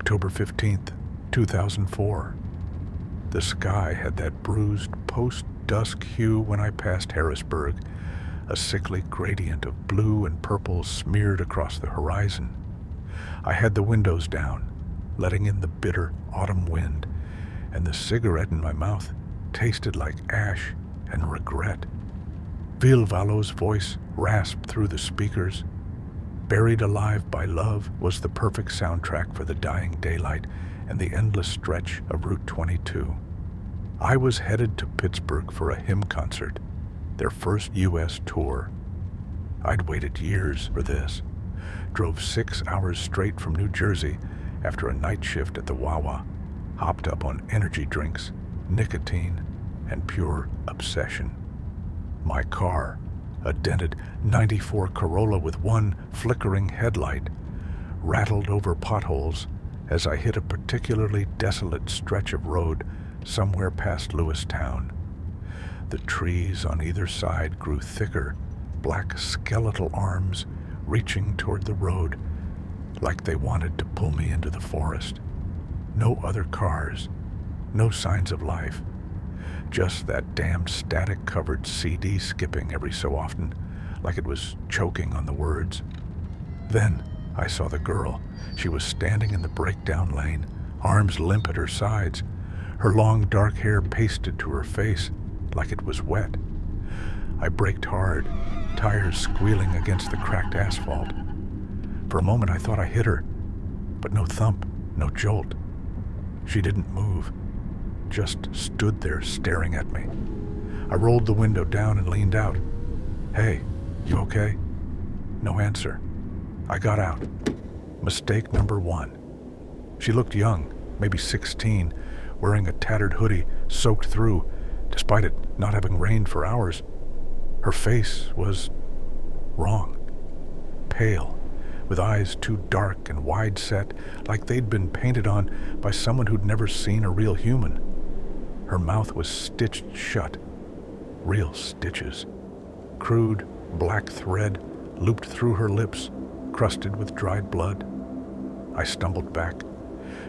October 15th, 2004. The sky had that bruised post-dusk hue when I passed Harrisburg, a sickly gradient of blue and purple smeared across the horizon. I had the windows down, letting in the bitter autumn wind, and the cigarette in my mouth tasted like ash and regret. Villevalo's voice rasped through the speakers. Buried Alive by Love was the perfect soundtrack for the dying daylight and the endless stretch of Route 22. I was headed to Pittsburgh for a hymn concert, their first U.S. tour. I'd waited years for this. Drove 6 hours straight from New Jersey after a night shift at the Wawa, hopped up on energy drinks, nicotine, and pure obsession. My car, a dented '94 Corolla with one flickering headlight, rattled over potholes as I hit a particularly desolate stretch of road somewhere past Lewistown. The trees on either side grew thicker, black skeletal arms reaching toward the road like they wanted to pull me into the forest. No other cars, no signs of life. Just that damned static-covered CD skipping every so often, like it was choking on the words. Then I saw the girl. She was standing in the breakdown lane, arms limp at her sides, her long dark hair pasted to her face like it was wet. I braked hard, tires squealing against the cracked asphalt. For a moment I thought I hit her, but no thump, no jolt. She didn't move, just stood there staring at me. I rolled the window down and leaned out. "Hey, you okay?" No answer. I got out. Mistake number 1. She looked young, maybe 16, wearing a tattered hoodie soaked through, despite it not having rained for hours. Her face was wrong. Pale, with eyes too dark and wide-set, like they'd been painted on by someone who'd never seen a real human. Her mouth was stitched shut, real stitches. Crude, black thread looped through her lips, crusted with dried blood. I stumbled back.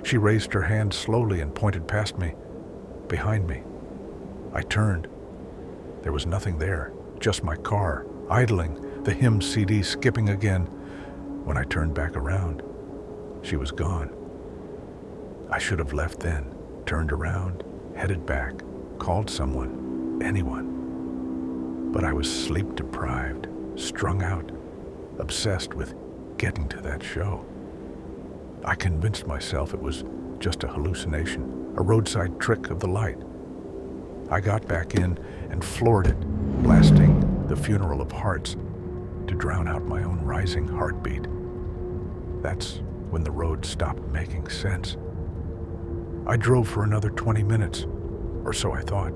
She raised her hand slowly and pointed past me, behind me. I turned. There was nothing there, just my car, idling, the hymn CD skipping again. When I turned back around, she was gone. I should have left then, turned around, headed back, called someone, anyone. But I was sleep-deprived, strung out, obsessed with getting to that show. I convinced myself it was just a hallucination, a roadside trick of the light. I got back in and floored it, blasting The Funeral of Hearts to drown out my own rising heartbeat. That's when the road stopped making sense. I drove for another 20 minutes, or so I thought.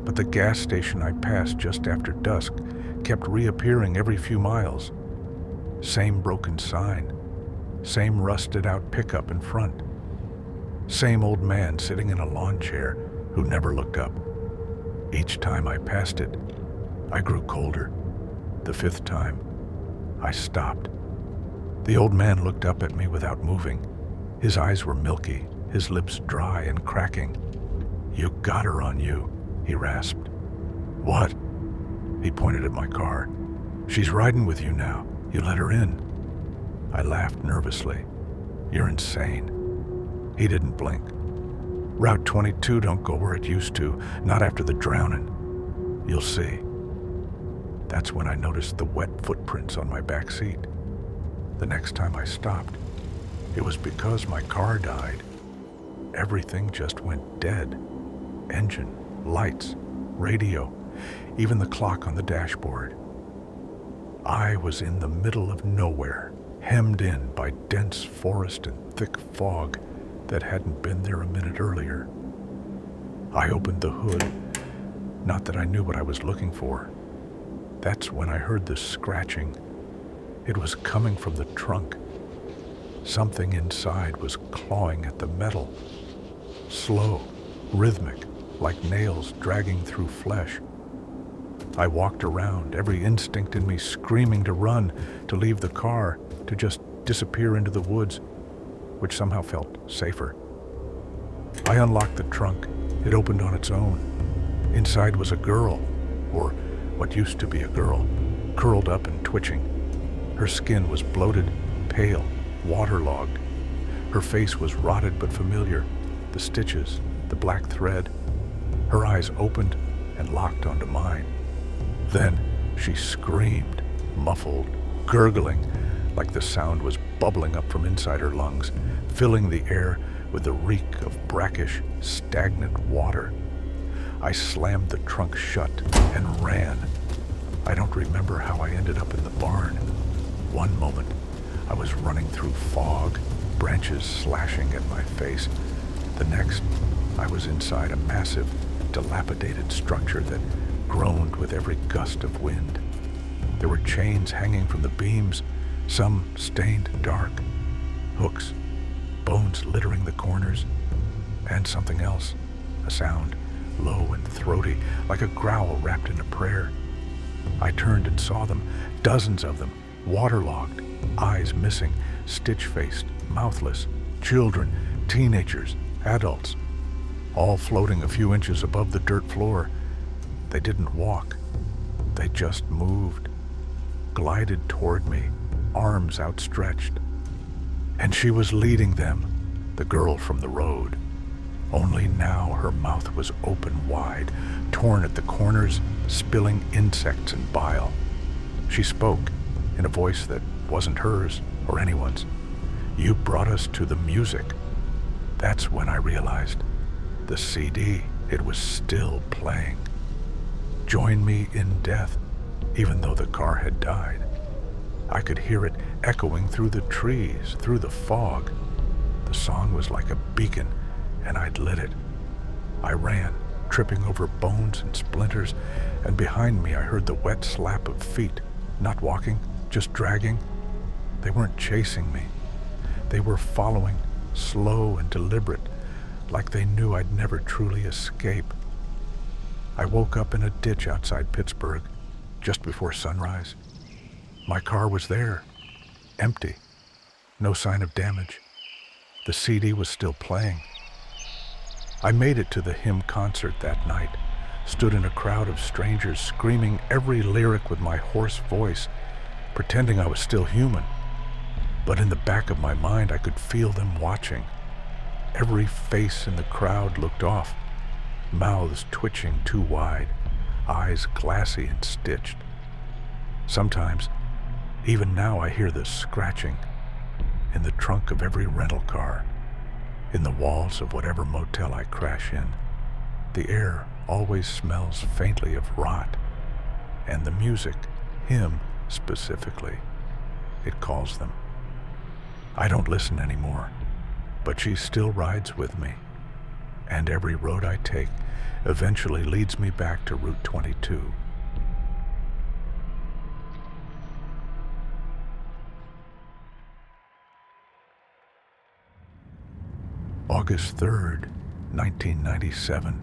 But the gas station I passed just after dusk kept reappearing every few miles. Same broken sign, same rusted-out pickup in front. Same old man sitting in a lawn chair who never looked up. Each time I passed it, I grew colder. The 5th time, I stopped. The old man looked up at me without moving. His eyes were milky, his lips dry and cracking. "You got her on you," he rasped. "What?" He pointed at my car. "She's riding with you now. You let her in." I laughed nervously. "You're insane." He didn't blink. "Route 22 don't go where it used to, not after the drowning. You'll see." That's when I noticed the wet footprints on my back seat. The next time I stopped, it was because my car died. Everything just went dead. Engine, lights, radio, even the clock on the dashboard. I was in the middle of nowhere, hemmed in by dense forest and thick fog that hadn't been there a minute earlier. I opened the hood, not that I knew what I was looking for. That's when I heard the scratching. It was coming from the trunk. Something inside was clawing at the metal. Slow, rhythmic, like nails dragging through flesh. I walked around, every instinct in me screaming to run, to leave the car, to just disappear into the woods. which somehow felt safer. I unlocked the trunk. It opened on its own. Inside was a girl, or what used to be a girl, curled up and twitching. Her skin was bloated, pale, waterlogged. Her face was rotted but familiar, the stitches, the black thread. Her eyes opened and locked onto mine. Then she screamed, muffled, gurgling, like the sound was bubbling up from inside her lungs, filling the air with the reek of brackish, stagnant water. I slammed the trunk shut and ran. I don't remember how I ended up in the barn. One moment, I was running through fog, branches slashing at my face. The next, I was inside a massive, dilapidated structure that groaned with every gust of wind. There were chains hanging from the beams, some stained dark, hooks, bones littering the corners, and something else, a sound, low and throaty, like a growl wrapped in a prayer. I turned and saw them, dozens of them, waterlogged, eyes missing, stitch-faced, mouthless, children, teenagers, adults, all floating a few inches above the dirt floor. They didn't walk. They just moved, glided toward me, arms outstretched. And she was leading them, the girl from the road. Only now her mouth was open wide, torn at the corners, spilling insects and bile. She spoke in a voice that wasn't hers or anyone's. "You brought us to the music." That's when I realized the CD, it was still playing. Join me in death, even though the car had died. I could hear it echoing through the trees, through the fog. The song was like a beacon, and I'd lit it. I ran, tripping over bones and splinters, and behind me I heard the wet slap of feet, not walking, just dragging. They weren't chasing me. They were following, slow and deliberate, like they knew I'd never truly escape. I woke up in a ditch outside Pittsburgh, just before sunrise. My car was there, empty, no sign of damage. The CD was still playing. I made it to the hymn concert that night, stood in a crowd of strangers screaming every lyric with my hoarse voice, pretending I was still human. But in the back of my mind, I could feel them watching. Every face in the crowd looked off, mouths twitching too wide, eyes glassy and stitched. Sometimes, even now, I hear the scratching in the trunk of every rental car, in the walls of whatever motel I crash in. The air always smells faintly of rot, and the music, him specifically, it calls them. I don't listen anymore, but she still rides with me, and every road I take eventually leads me back to Route 22. August 3rd, 1997.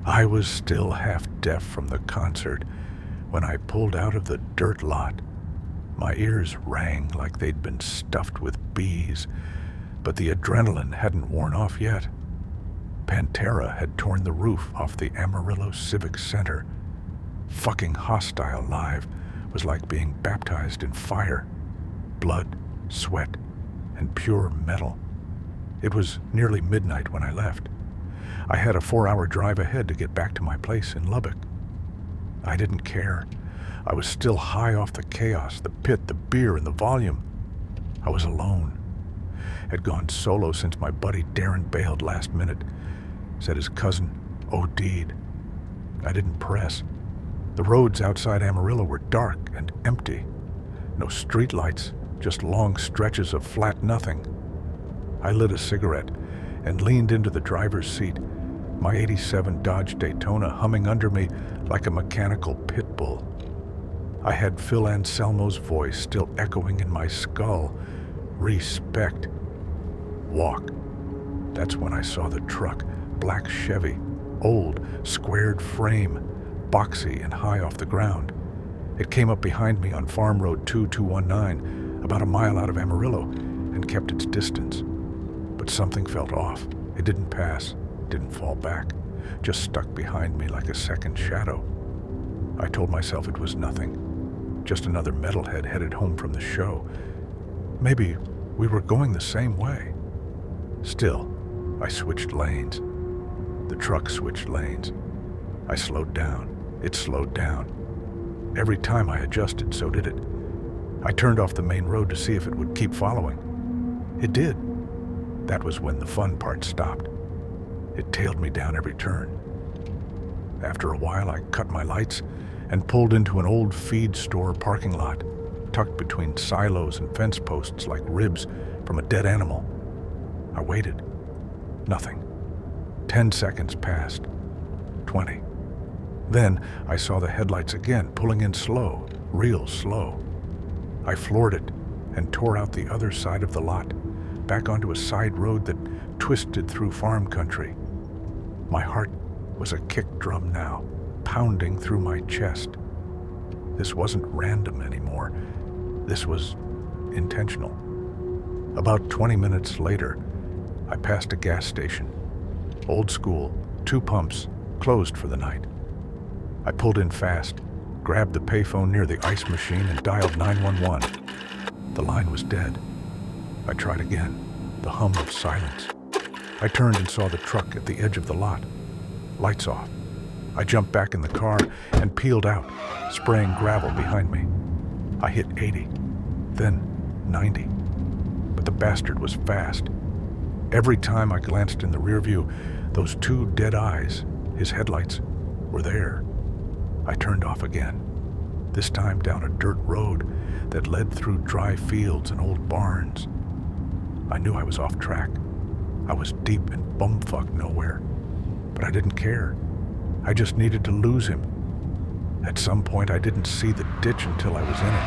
I was still half deaf from the concert when I pulled out of the dirt lot. My ears rang like they'd been stuffed with bees, but the adrenaline hadn't worn off yet. Pantera had torn the roof off the Amarillo Civic Center. Fucking Hostile live was like being baptized in fire. Blood, sweat, and pure metal. It was nearly midnight when I left. I had a 4-hour drive ahead to get back to my place in Lubbock. I didn't care. I was still high off the chaos, the pit, the beer, and the volume. I was alone. Had gone solo since my buddy Darren bailed last minute. Said his cousin OD'd. I didn't press. The roads outside Amarillo were dark and empty. No streetlights, just long stretches of flat nothing. I lit a cigarette and leaned into the driver's seat, my '87 Dodge Daytona humming under me like a mechanical pit bull. I had Phil Anselmo's voice still echoing in my skull. Respect. Walk. That's when I saw the truck, black Chevy, old, squared frame, boxy and high off the ground. It came up behind me on Farm Road 2219, about a mile out of Amarillo, and kept its distance. But something felt off. It didn't pass, didn't fall back, just stuck behind me like a second shadow. I told myself it was nothing, just another metalhead headed home from the show. Maybe we were going the same way. Still, I switched lanes. The truck switched lanes. I slowed down. It slowed down. Every time I adjusted, so did it. I turned off the main road to see if it would keep following. It did. That was when the fun part stopped. It tailed me down every turn. After a while, I cut my lights and pulled into an old feed store parking lot, tucked between silos and fence posts like ribs from a dead animal. I waited. Nothing. 10 seconds passed. 20. Then I saw the headlights again, pulling in slow, real slow. I floored it and tore out the other side of the lot, back onto a side road that twisted through farm country. My heart was a kick drum now, pounding through my chest. This wasn't random anymore. This was intentional. About 20 minutes later, I passed a gas station. Old school, 2 pumps, closed for the night. I pulled in fast, grabbed the payphone near the ice machine and dialed 911. The line was dead. I tried again, the hum of silence. I turned and saw the truck at the edge of the lot. Lights off. I jumped back in the car and peeled out, spraying gravel behind me. I hit 80, then 90. But the bastard was fast. Every time I glanced in the rear view, those 2 dead eyes, his headlights, were there. I turned off again, this time down a dirt road that led through dry fields and old barns. I knew I was off track. I was deep in bumfuck nowhere. But I didn't care. I just needed to lose him. At some point, I didn't see the ditch until I was in it.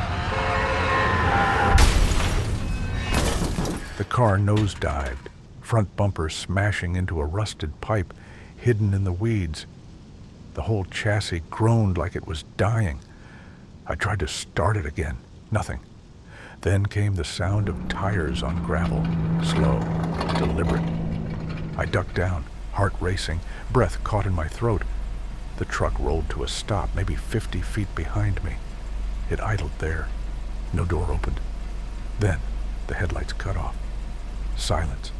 The car nosedived, front bumper smashing into a rusted pipe hidden in the weeds. The whole chassis groaned like it was dying. I tried to start it again. Nothing. Then came the sound of tires on gravel, slow, deliberate. I ducked down, heart racing, breath caught in my throat. The truck rolled to a stop, maybe 50 feet behind me. It idled there. No door opened. Then the headlights cut off. Silence.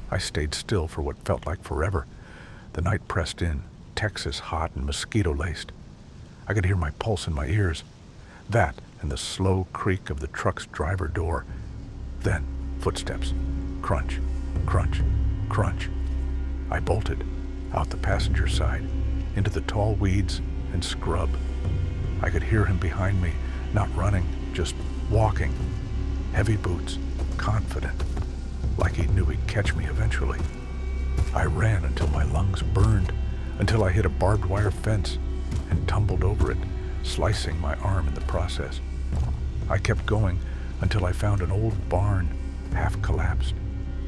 I stayed still for what felt like forever. The night pressed in, Texas hot and mosquito-laced. I could hear my pulse in my ears. That and the slow creak of the truck's driver door. Then footsteps. Crunch, crunch, crunch. I bolted, out the passenger side, into the tall weeds and scrub. I could hear him behind me, not running, just walking. Heavy boots, confident, like he knew he'd catch me eventually. I ran until my lungs burned, until I hit a barbed wire fence and tumbled over it, slicing my arm in the process. I kept going until I found an old barn, half collapsed,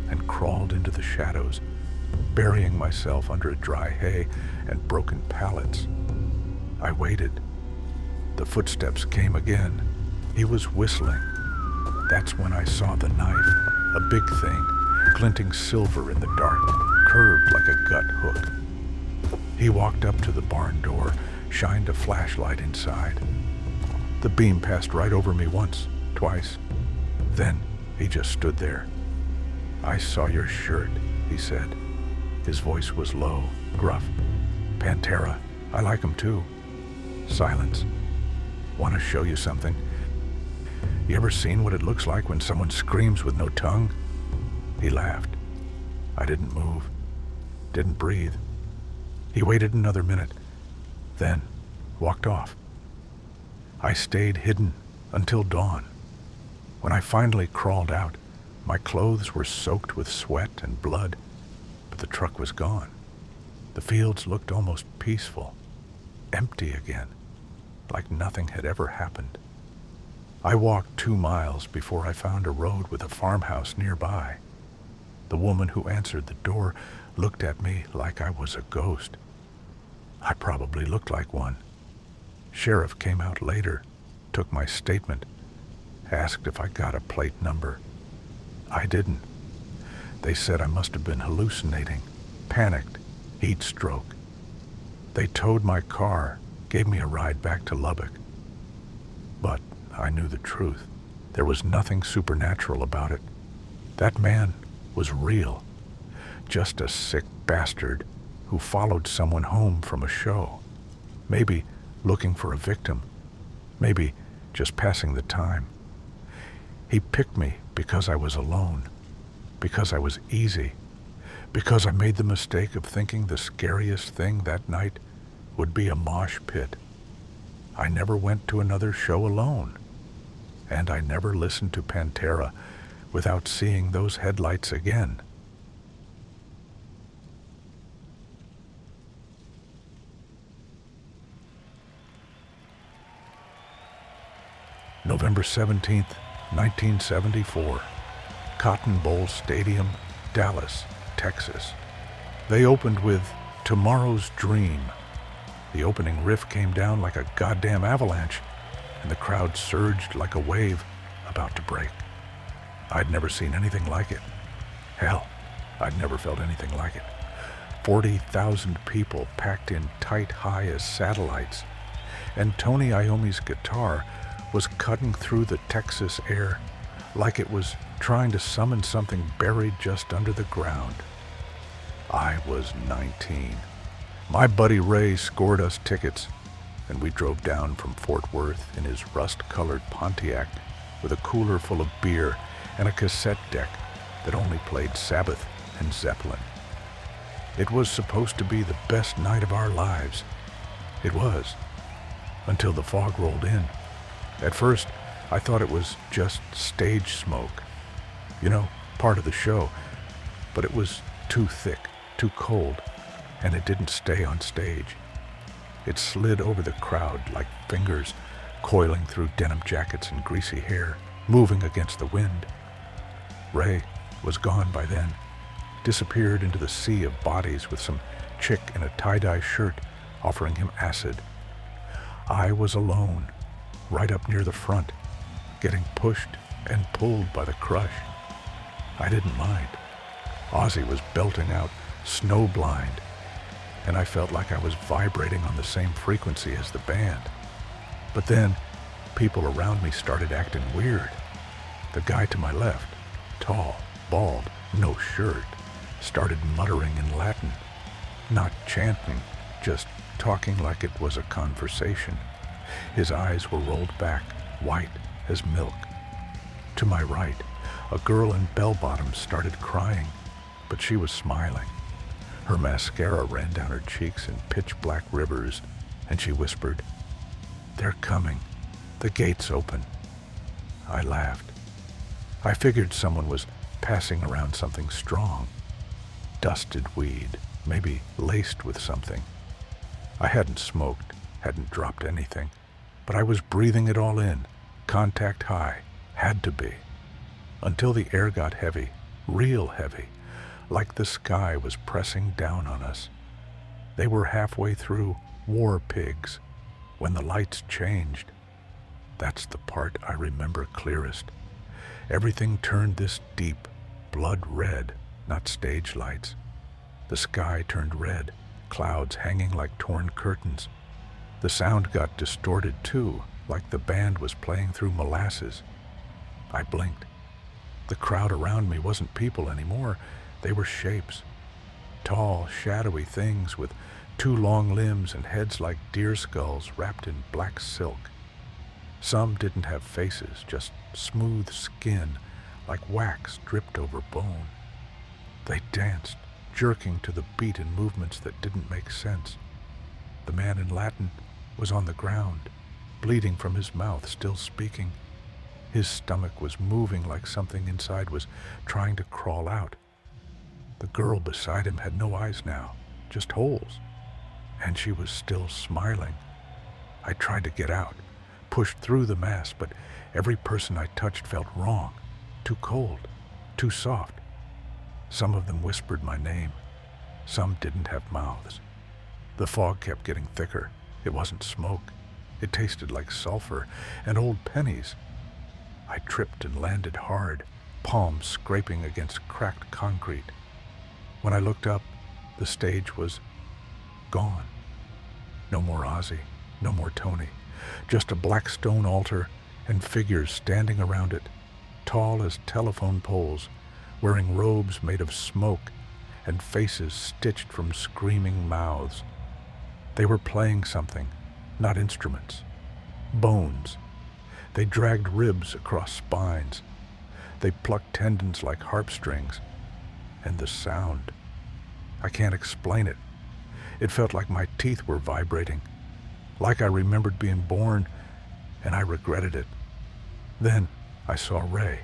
and crawled into the shadows, burying myself under dry hay and broken pallets. I waited. The footsteps came again. He was whistling. That's when I saw the knife, a big thing, glinting silver in the dark, curved like a gut hook. He walked up to the barn door, shined a flashlight inside. The beam passed right over me once, twice. Then he just stood there. "I saw your shirt," he said. His voice was low, gruff. "Pantera, I like 'em too." Silence. "Want to show you something? You ever seen what it looks like when someone screams with no tongue?" He laughed. I didn't move, didn't breathe. He waited another minute, then walked off. I stayed hidden until dawn. When I finally crawled out, my clothes were soaked with sweat and blood, but the truck was gone. The fields looked almost peaceful, empty again, like nothing had ever happened. I walked 2 miles before I found a road with a farmhouse nearby. The woman who answered the door looked at me like I was a ghost. I probably looked like one. Sheriff came out later, took my statement, asked if I got a plate number. I didn't. They said I must have been hallucinating, panicked, heat stroke. They towed my car, gave me a ride back to Lubbock. But I knew the truth. There was nothing supernatural about it. That man was real. Just a sick bastard who followed someone home from a show. Maybe looking for a victim. Maybe just passing the time. He picked me because I was alone. Because I was easy. Because I made the mistake of thinking the scariest thing that night would be a mosh pit. I never went to another show alone. And I never listened to Pantera without seeing those headlights again. November 17th, 1974. Cotton Bowl Stadium, Dallas, Texas. They opened with Tomorrow's Dream. The opening riff came down like a goddamn avalanche, and the crowd surged like a wave about to break. I'd never seen anything like it. Hell, I'd never felt anything like it. 40,000 people packed in tight high as satellites, and Tony Iommi's guitar was cutting through the Texas air like it was trying to summon something buried just under the ground. I was 19. My buddy Ray scored us tickets, and we drove down from Fort Worth in his rust-colored Pontiac with a cooler full of beer and a cassette deck that only played Sabbath and Zeppelin. It was supposed to be the best night of our lives. It was, until the fog rolled in. At first, I thought it was just stage smoke. You know, part of the show. But it was too thick, too cold, and it didn't stay on stage. It slid over the crowd like fingers coiling through denim jackets and greasy hair, moving against the wind. Ray was gone by then, disappeared into the sea of bodies with some chick in a tie-dye shirt offering him acid. I was alone, right up near the front, getting pushed and pulled by the crush. I didn't mind. Ozzy was belting out Snowblind, and I felt like I was vibrating on the same frequency as the band. But then, people around me started acting weird. The guy to my left, tall, bald, no shirt, started muttering in Latin, not chanting, just talking like it was a conversation. His eyes were rolled back, white as milk. To my right, a girl in bell-bottoms started crying, but she was smiling. Her mascara ran down her cheeks in pitch-black rivers, and she whispered, "They're coming. The gate's open." I laughed. I figured someone was passing around something strong. Dusted weed, maybe laced with something. I hadn't smoked, hadn't dropped anything, but I was breathing it all in, contact high, had to be, until the air got heavy, real heavy, like the sky was pressing down on us. They were halfway through War Pigs when the lights changed. That's the part I remember clearest. Everything turned this deep, blood red, not stage lights. The sky turned red, clouds hanging like torn curtains. The sound got distorted too, like the band was playing through molasses. I blinked. The crowd around me wasn't people anymore. They were shapes. Tall, shadowy things with two long limbs and heads like deer skulls wrapped in black silk. Some didn't have faces, just smooth skin, like wax dripped over bone. They danced, jerking to the beat in movements that didn't make sense. The man in Latin was on the ground, bleeding from his mouth, still speaking. His stomach was moving like something inside was trying to crawl out. The girl beside him had no eyes now, just holes, and she was still smiling. I tried to get out, pushed through the mass, but every person I touched felt wrong, too cold, too soft. Some of them whispered my name. Some didn't have mouths. The fog kept getting thicker. It wasn't smoke. It tasted like sulfur and old pennies. I tripped and landed hard, palms scraping against cracked concrete. When I looked up, the stage was gone. No more Ozzy, no more Tony, just a black stone altar and figures standing around it, tall as telephone poles, wearing robes made of smoke and faces stitched from screaming mouths. They were playing something, not instruments. Bones. They dragged ribs across spines. They plucked tendons like harp strings. And the sound. I can't explain it. It felt like my teeth were vibrating, like I remembered being born, and I regretted it. Then I saw Ray.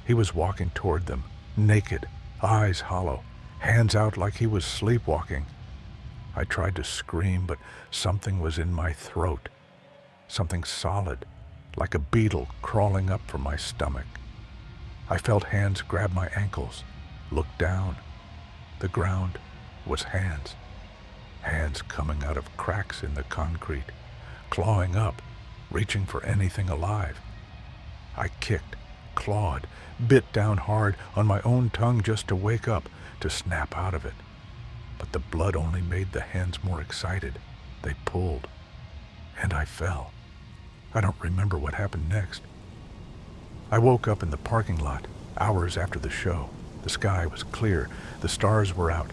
He was walking toward them, naked, eyes hollow, hands out like he was sleepwalking. I tried to scream, but something was in my throat, something solid, like a beetle crawling up from my stomach. I felt hands grab my ankles, looked down. The ground was hands. Hands coming out of cracks in the concrete, clawing up, reaching for anything alive. I kicked, clawed, bit down hard on my own tongue just to wake up, to snap out of it. But the blood only made the hands more excited. They pulled, and I fell. I don't remember what happened next. I woke up in the parking lot, hours after the show. The sky was clear, the stars were out.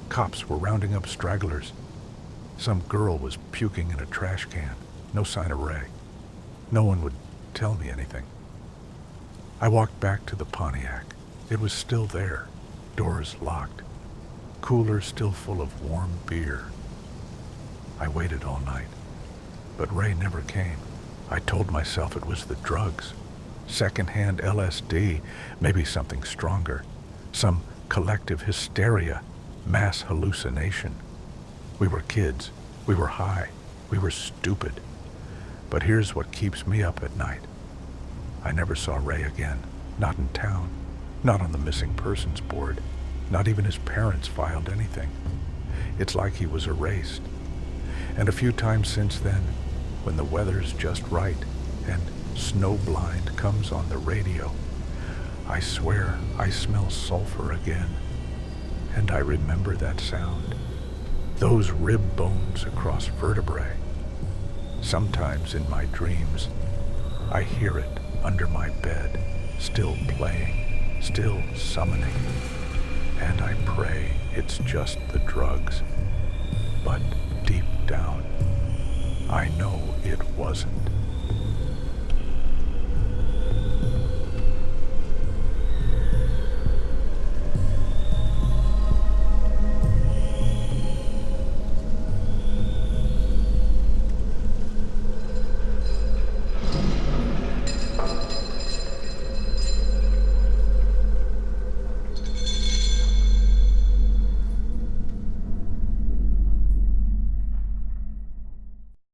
Cops were rounding up stragglers. Some girl was puking in a trash can. No sign of Ray. No one would tell me anything. I walked back to the Pontiac. It was still there, doors locked, cooler still full of warm beer. I waited all night, but Ray never came. I told myself it was the drugs, secondhand LSD, maybe something stronger, some collective hysteria, mass hallucination. We were kids, we were high, we were stupid. But here's what keeps me up at night. I never saw Ray again, not in town, not on the missing persons board, not even his parents filed anything. It's like he was erased. And a few times since then, when the weather's just right and Snowblind comes on the radio, I swear I smell sulfur again. And I remember that sound. Those rib bones across vertebrae. Sometimes in my dreams, I hear it under my bed, still playing, still summoning. And I pray it's just the drugs. But deep down, I know it wasn't.